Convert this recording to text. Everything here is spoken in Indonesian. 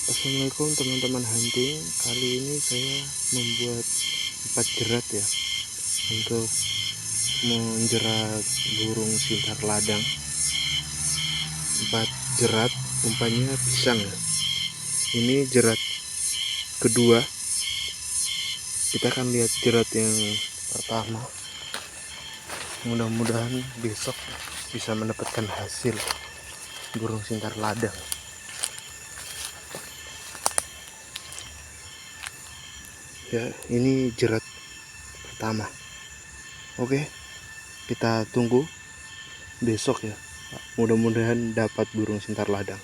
Assalamualaikum teman-teman hunting. Kali ini saya membuat 4 jerat ya untuk menjerat burung sintar ladang. 4 jerat, umpannya pisang ya. Ini jerat kedua. Kita akan lihat jerat yang pertama. Mudah-mudahan besok bisa mendapatkan hasil burung sintar ladang. Ya, ini jerat pertama. Oke, kita tunggu besok ya. Mudah-mudahan dapat burung sintar ladang.